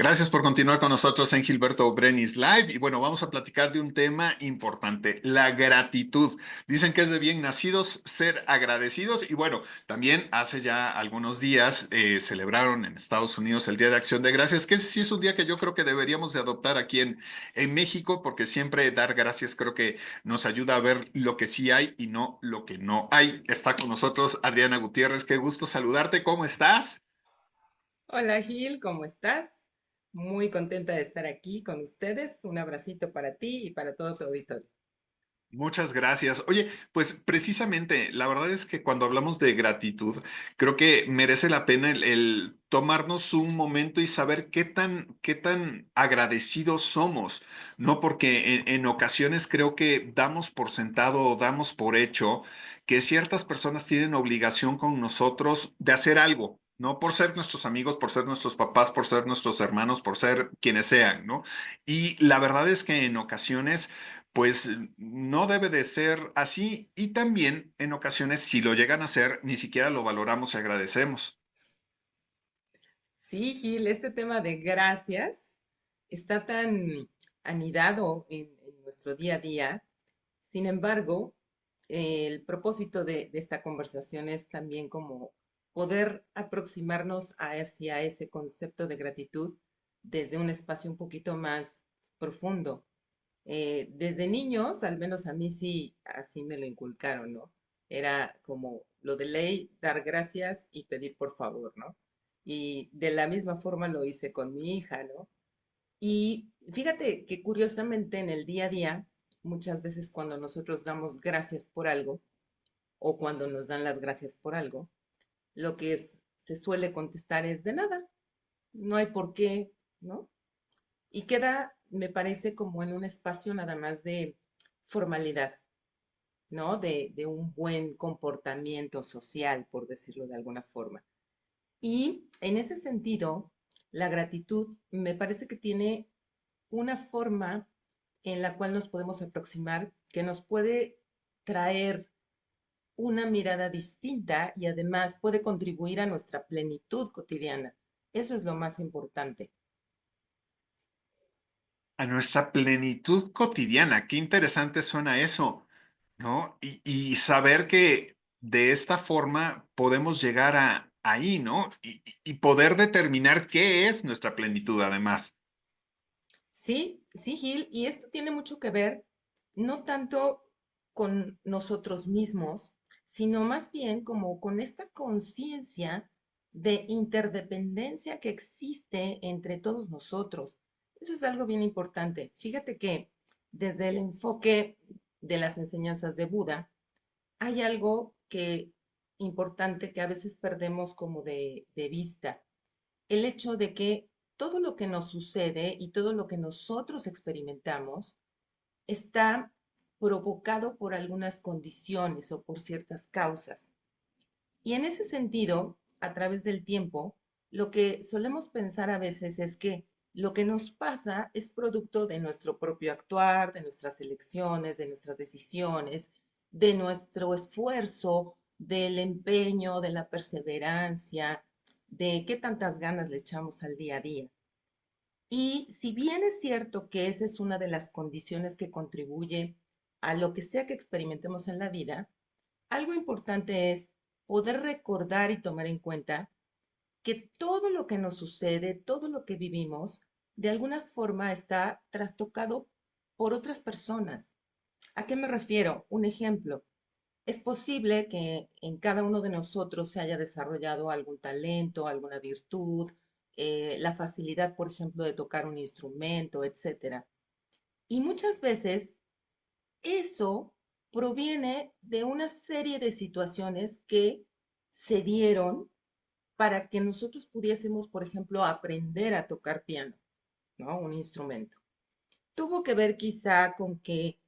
Gracias por continuar con nosotros en Gilberto Brenis Live. Y bueno, vamos a platicar de un tema importante, la gratitud. Dicen que es de bien nacidos ser agradecidos. Y bueno, también hace ya algunos días celebraron en Estados Unidos el Día de Acción de Gracias, que sí es un día que yo creo que deberíamos de adoptar aquí en México, porque siempre dar gracias creo que nos ayuda a ver lo que sí hay y no lo que no hay. Está con nosotros Adriana Gutiérrez. Qué gusto saludarte. ¿Cómo estás? Hola Gil, ¿cómo estás? Muy contenta de estar aquí con ustedes. Un abracito para ti y para todo tu auditorio. Muchas gracias. Oye, pues precisamente, la verdad es que cuando hablamos de gratitud, creo que merece la pena el tomarnos un momento y saber qué tan agradecidos somos, ¿no? Porque en ocasiones creo que damos por sentado o damos por hecho que ciertas personas tienen obligación con nosotros de hacer algo. ¿No? Por ser nuestros amigos, por ser nuestros papás, por ser nuestros hermanos, por ser quienes sean, ¿no? Y la verdad es que en ocasiones pues no debe de ser así y también en ocasiones si lo llegan a hacer ni siquiera lo valoramos y agradecemos. Sí, Gil, este tema de gracias está tan anidado en nuestro día a día. Sin embargo, el propósito de esta conversación es también como poder aproximarnos hacia ese concepto de gratitud desde un espacio un poquito más profundo. Desde niños, al menos a mí sí, así me lo inculcaron, ¿no? Era como lo de ley, dar gracias y pedir por favor, ¿no? Y de la misma forma lo hice con mi hija, ¿no? Y fíjate que curiosamente en el día a día, muchas veces cuando nosotros damos gracias por algo o cuando nos dan las gracias por algo, lo que se suele contestar es de nada, no hay por qué, ¿no? Y queda, me parece, como en un espacio nada más de formalidad, ¿no? De un buen comportamiento social, por decirlo de alguna forma. Y en ese sentido, la gratitud me parece que tiene una forma en la cual nos podemos aproximar que nos puede traer una mirada distinta y además puede contribuir a nuestra plenitud cotidiana. Eso es lo más importante. A nuestra plenitud cotidiana, qué interesante suena eso, ¿no? Y saber que de esta forma podemos llegar a ahí, ¿no? Y poder determinar qué es nuestra plenitud además. Sí, sí, Gil, y esto tiene mucho que ver no tanto con nosotros mismos, sino más bien como con esta conciencia de interdependencia que existe entre todos nosotros. Eso es algo bien importante. Fíjate que desde el enfoque de las enseñanzas de Buda, hay algo que importante que a veces perdemos como de vista, el hecho de que todo lo que nos sucede y todo lo que nosotros experimentamos está provocado por algunas condiciones o por ciertas causas. Y en ese sentido, a través del tiempo, lo que solemos pensar a veces es que lo que nos pasa es producto de nuestro propio actuar, de nuestras elecciones, de nuestras decisiones, de nuestro esfuerzo, del empeño, de la perseverancia, de qué tantas ganas le echamos al día a día. Y si bien es cierto que esa es una de las condiciones que contribuye a lo que sea que experimentemos en la vida, algo importante es poder recordar y tomar en cuenta que todo lo que nos sucede, todo lo que vivimos, de alguna forma está trastocado por otras personas. ¿A qué me refiero? Un ejemplo. Es posible que en cada uno de nosotros se haya desarrollado algún talento, alguna virtud, la facilidad, por ejemplo, de tocar un instrumento, etcétera. Y muchas veces eso proviene de una serie de situaciones que se dieron para que nosotros pudiésemos, por ejemplo, aprender a tocar piano, ¿no? Un instrumento. Tuvo que ver quizá con que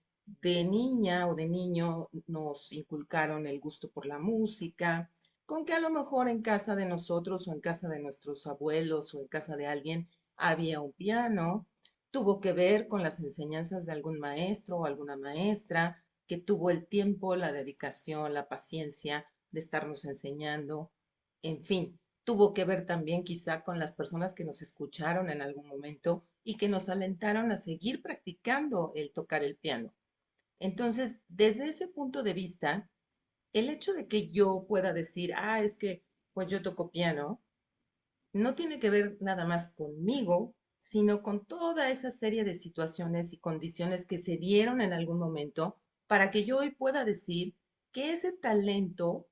de niña o de niño nos inculcaron el gusto por la música, con que a lo mejor en casa de nosotros o en casa de nuestros abuelos o en casa de alguien había un piano. Tuvo que ver con las enseñanzas de algún maestro o alguna maestra que tuvo el tiempo, la dedicación, la paciencia de estarnos enseñando. En fin, tuvo que ver también quizá con las personas que nos escucharon en algún momento y que nos alentaron a seguir practicando el tocar el piano. Entonces, desde ese punto de vista, el hecho de que yo pueda decir, es que pues yo toco piano, no tiene que ver nada más conmigo, sino con toda esa serie de situaciones y condiciones que se dieron en algún momento para que yo hoy pueda decir que ese talento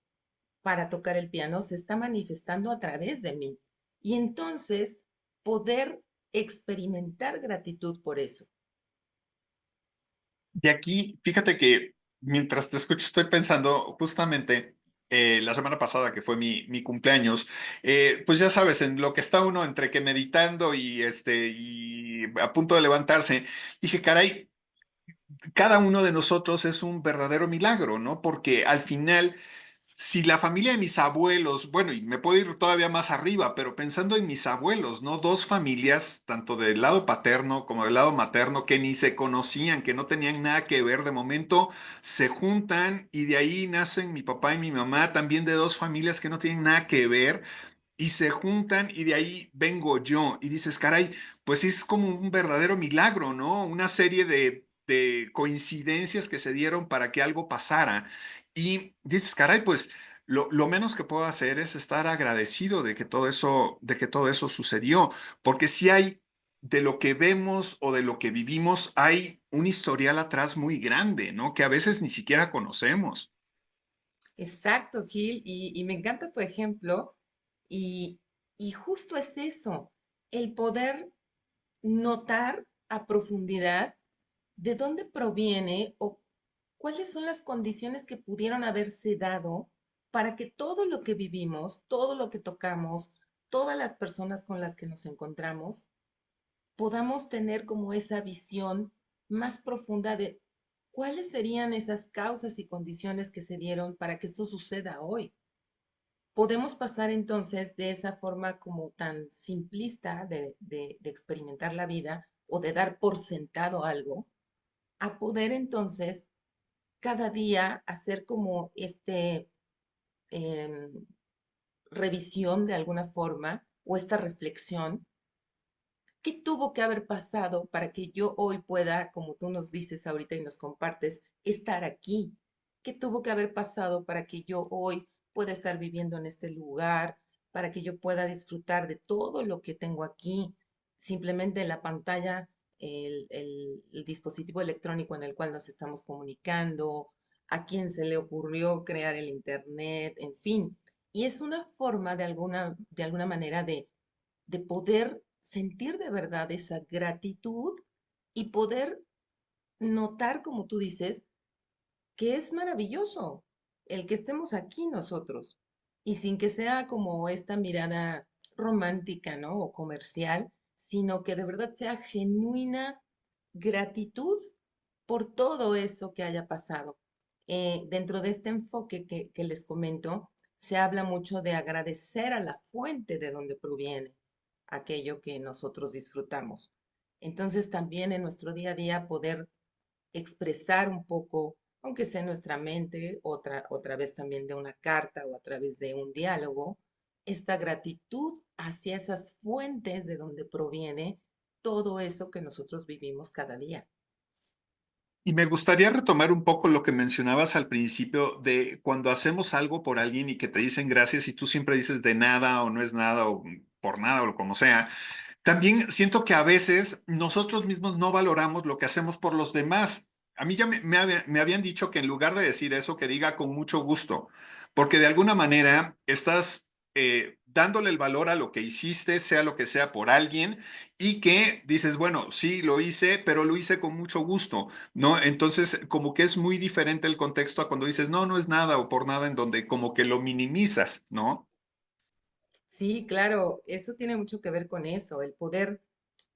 para tocar el piano se está manifestando a través de mí. Y entonces poder experimentar gratitud por eso. De aquí, fíjate que mientras te escucho estoy pensando justamente la semana pasada que fue mi cumpleaños, pues ya sabes, en lo que está uno entre que meditando y a punto de levantarse, dije, caray, cada uno de nosotros es un verdadero milagro, ¿no? Porque al final si la familia de mis abuelos, bueno, y me puedo ir todavía más arriba, pero pensando en mis abuelos, ¿no? Dos familias, tanto del lado paterno como del lado materno, que ni se conocían, que no tenían nada que ver, de momento se juntan y de ahí nacen mi papá y mi mamá, también de dos familias que no tienen nada que ver y se juntan y de ahí vengo yo. Y dices, caray, pues es como un verdadero milagro, ¿no? Una serie de coincidencias que se dieron para que algo pasara. Y dices, caray, pues lo menos que puedo hacer es estar agradecido de que todo eso sucedió, porque si hay de lo que vemos o de lo que vivimos, hay un historial atrás muy grande, ¿no? Que a veces ni siquiera conocemos. Exacto, Gil, y me encanta tu ejemplo, y, y justo es eso, el poder notar a profundidad de dónde proviene o cuáles son las condiciones que pudieron haberse dado para que todo lo que vivimos, todo lo que tocamos, todas las personas con las que nos encontramos, podamos tener como esa visión más profunda de cuáles serían esas causas y condiciones que se dieron para que esto suceda hoy. Podemos pasar entonces de esa forma como tan simplista de experimentar la vida o de dar por sentado algo, a poder entonces cada día hacer como em, revisión de alguna forma o esta reflexión. ¿Qué tuvo que haber pasado para que yo hoy pueda, como tú nos dices ahorita y nos compartes, estar aquí? ¿Qué tuvo que haber pasado para que yo hoy pueda estar viviendo en este lugar, para que yo pueda disfrutar de todo lo que tengo aquí? Simplemente la pantalla, el dispositivo electrónico en el cual nos estamos comunicando, a quién se le ocurrió crear el Internet, en fin. Y es una forma de alguna manera de poder sentir de verdad esa gratitud y poder notar, como tú dices, que es maravilloso el que estemos aquí nosotros y sin que sea como esta mirada romántica, ¿no? O comercial, sino que de verdad sea genuina gratitud por todo eso que haya pasado. Dentro de este enfoque que les comento, se habla mucho de agradecer a la fuente de donde proviene aquello que nosotros disfrutamos. Entonces también en nuestro día a día poder expresar un poco, aunque sea en nuestra mente, otra vez también de una carta o a través de un diálogo, esta gratitud hacia esas fuentes de donde proviene todo eso que nosotros vivimos cada día. Y me gustaría retomar un poco lo que mencionabas al principio de cuando hacemos algo por alguien y que te dicen gracias y tú siempre dices de nada o no es nada o por nada o como sea. También siento que a veces nosotros mismos no valoramos lo que hacemos por los demás. A mí ya me habían dicho que en lugar de decir eso, que diga con mucho gusto, porque de alguna manera estás dándole el valor a lo que hiciste, sea lo que sea por alguien, y que dices, bueno, sí, lo hice, pero lo hice con mucho gusto, ¿no? Entonces, como que es muy diferente el contexto a cuando dices, no, no es nada o por nada, en donde como que lo minimizas, ¿no? Sí, claro, eso tiene mucho que ver con eso, el poder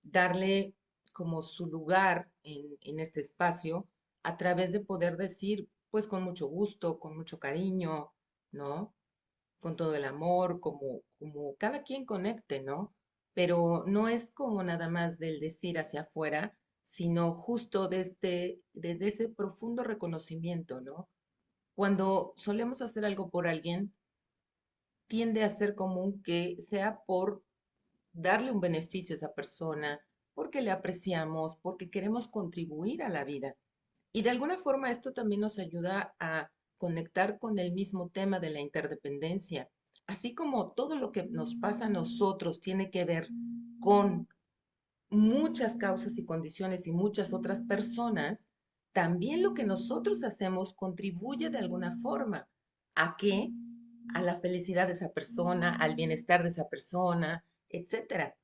darle como su lugar en este espacio a través de poder decir, pues con mucho gusto, con mucho cariño, ¿no? Con todo el amor, como cada quien conecte, ¿no? Pero no es como nada más del decir hacia afuera, sino justo desde ese profundo reconocimiento, ¿no? Cuando solemos hacer algo por alguien, tiende a ser común que sea por darle un beneficio a esa persona, porque le apreciamos, porque queremos contribuir a la vida. Y de alguna forma esto también nos ayuda a conectar con el mismo tema de la interdependencia. Así como todo lo que nos pasa a nosotros tiene que ver con muchas causas y condiciones y muchas otras personas, también lo que nosotros hacemos contribuye de alguna forma a que a la felicidad de esa persona, al bienestar de esa persona, etcétera.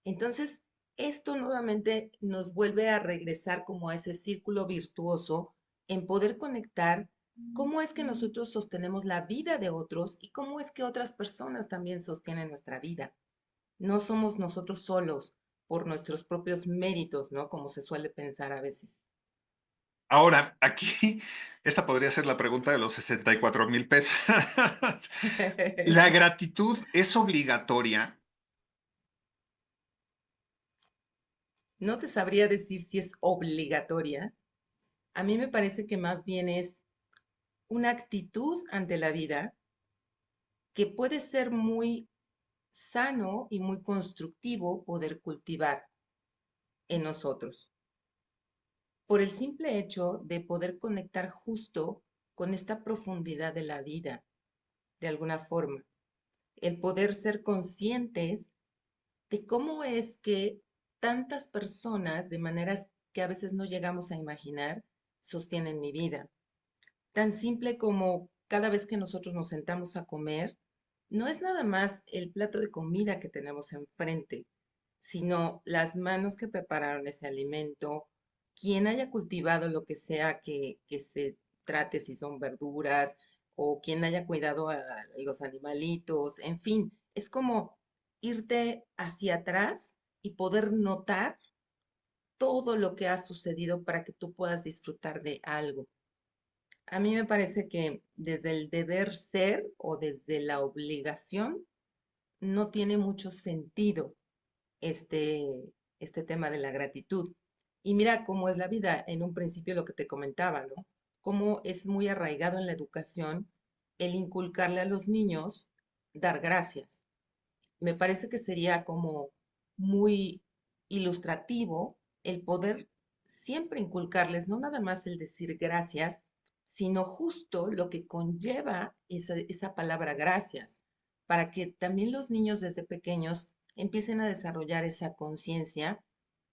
Entonces, esto nuevamente nos vuelve a regresar como a ese círculo virtuoso en poder conectar cómo es que nosotros sostenemos la vida de otros y cómo es que otras personas también sostienen nuestra vida. No somos nosotros solos por nuestros propios méritos, ¿no? Como se suele pensar a veces. Ahora, aquí, esta podría ser la pregunta de los 64,000 pesos. ¿La gratitud es obligatoria? No te sabría decir si es obligatoria. A mí me parece que más bien es una actitud ante la vida que puede ser muy sano y muy constructivo poder cultivar en nosotros, por el simple hecho de poder conectar justo con esta profundidad de la vida, de alguna forma, el poder ser conscientes de cómo es que tantas personas, de maneras que a veces no llegamos a imaginar, sostienen mi vida. Tan simple como cada vez que nosotros nos sentamos a comer, no es nada más el plato de comida que tenemos enfrente, sino las manos que prepararon ese alimento, quien haya cultivado lo que sea que se trate, si son verduras, o quien haya cuidado a los animalitos, en fin, es como irte hacia atrás y poder notar todo lo que ha sucedido para que tú puedas disfrutar de algo. A mí me parece que desde el deber ser o desde la obligación no tiene mucho sentido este tema de la gratitud. Y mira cómo es la vida, en un principio lo que te comentaba, ¿no? Cómo es muy arraigado en la educación el inculcarle a los niños dar gracias. Me parece que sería como muy ilustrativo el poder siempre inculcarles, no nada más el decir gracias, sino justo lo que conlleva esa palabra gracias, para que también los niños desde pequeños empiecen a desarrollar esa conciencia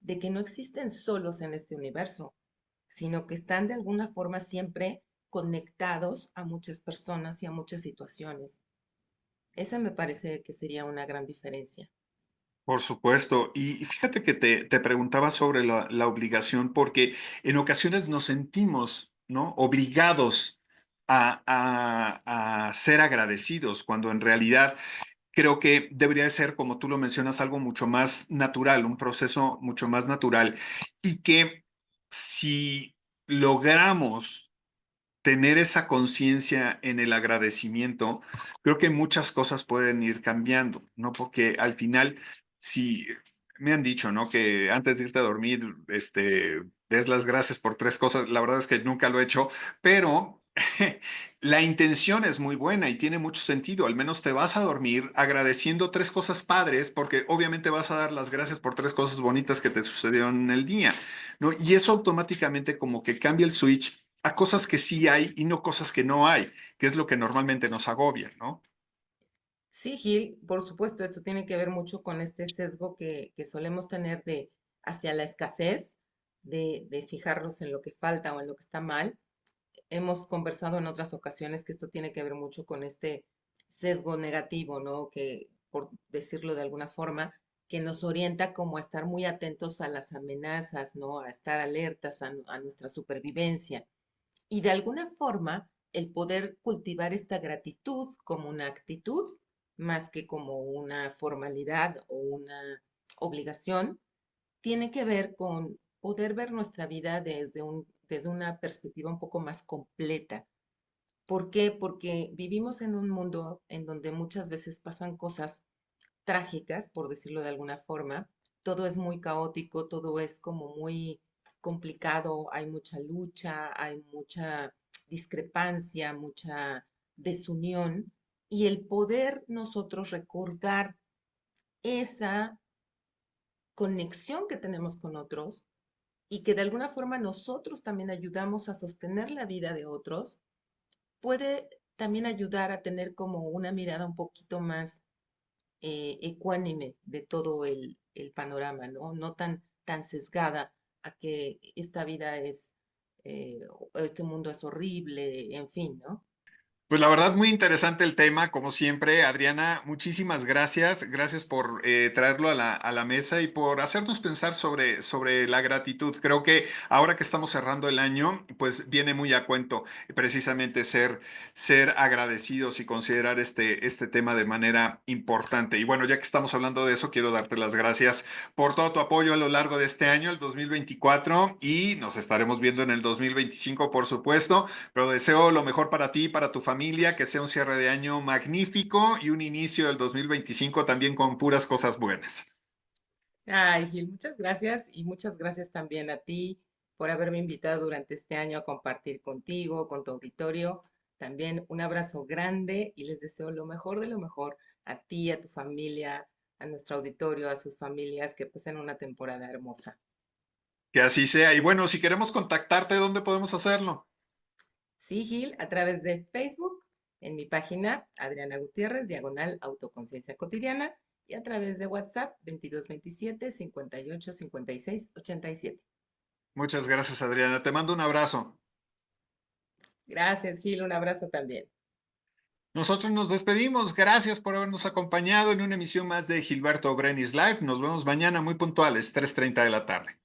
de que no existen solos en este universo, sino que están de alguna forma siempre conectados a muchas personas y a muchas situaciones. Esa me parece que sería una gran diferencia. Por supuesto. Y fíjate que te preguntaba sobre la obligación, porque en ocasiones nos sentimos, ¿no? Obligados a ser agradecidos, cuando en realidad creo que debería de ser, como tú lo mencionas, algo mucho más natural, un proceso mucho más natural, y que si logramos tener esa conciencia en el agradecimiento, creo que muchas cosas pueden ir cambiando, ¿no? Porque al final, si me han dicho, ¿no? Que antes de irte a dormir, des las gracias por tres cosas. La verdad es que nunca lo he hecho, pero la intención es muy buena y tiene mucho sentido. Al menos te vas a dormir agradeciendo tres cosas padres, porque obviamente vas a dar las gracias por tres cosas bonitas que te sucedieron en el día, ¿no? Y eso automáticamente como que cambia el switch a cosas que sí hay y no cosas que no hay, que es lo que normalmente nos agobia, ¿no? Sí, Gil, por supuesto, esto tiene que ver mucho con este sesgo que solemos tener de hacia la escasez, de fijarnos en lo que falta o en lo que está mal. Hemos conversado en otras ocasiones que esto tiene que ver mucho con este sesgo negativo, ¿no? Que, por decirlo de alguna forma, que nos orienta como a estar muy atentos a las amenazas, ¿no? A estar alertas a nuestra supervivencia. Y de alguna forma, el poder cultivar esta gratitud como una actitud, más que como una formalidad o una obligación, tiene que ver con poder ver nuestra vida desde una perspectiva un poco más completa. ¿Por qué? Porque vivimos en un mundo en donde muchas veces pasan cosas trágicas, por decirlo de alguna forma. Todo es muy caótico, todo es como muy complicado, hay mucha lucha, hay mucha discrepancia, mucha desunión. y el poder nosotros recordar esa conexión que tenemos con otros y que de alguna forma nosotros también ayudamos a sostener la vida de otros, puede también ayudar a tener como una mirada un poquito más ecuánime de todo el panorama, ¿no? No tan sesgada a que esta vida es, este mundo es horrible, en fin, ¿no? Pues la verdad, muy interesante el tema, como siempre. Adriana, muchísimas gracias. Gracias por traerlo a la mesa y por hacernos pensar sobre la gratitud. Creo que ahora que estamos cerrando el año, pues viene muy a cuento precisamente ser agradecidos y considerar este tema de manera importante. Y bueno, ya que estamos hablando de eso, quiero darte las gracias por todo tu apoyo a lo largo de este año, el 2024, y nos estaremos viendo en el 2025, por supuesto. Pero deseo lo mejor para ti y para tu familia, que sea un cierre de año magnífico y un inicio del 2025 también con puras cosas buenas. Ay, Gil, muchas gracias y muchas gracias también a ti por haberme invitado durante este año a compartir contigo, con tu auditorio. También un abrazo grande y les deseo lo mejor de lo mejor a ti, a tu familia, a nuestro auditorio, a sus familias, que pasen una temporada hermosa. Que así sea. Y bueno, si queremos contactarte, ¿dónde podemos hacerlo? Sí, Gil, a través de Facebook, en mi página Adriana Gutiérrez, diagonal autoconciencia cotidiana, y a través de WhatsApp 2227 58 56 87. Muchas gracias, Adriana. Te mando un abrazo. Gracias, Gil, un abrazo también. Nosotros nos despedimos. Gracias por habernos acompañado en una emisión más de Gilberto Brenis Live. Nos vemos mañana muy puntuales, 3:30 de la tarde.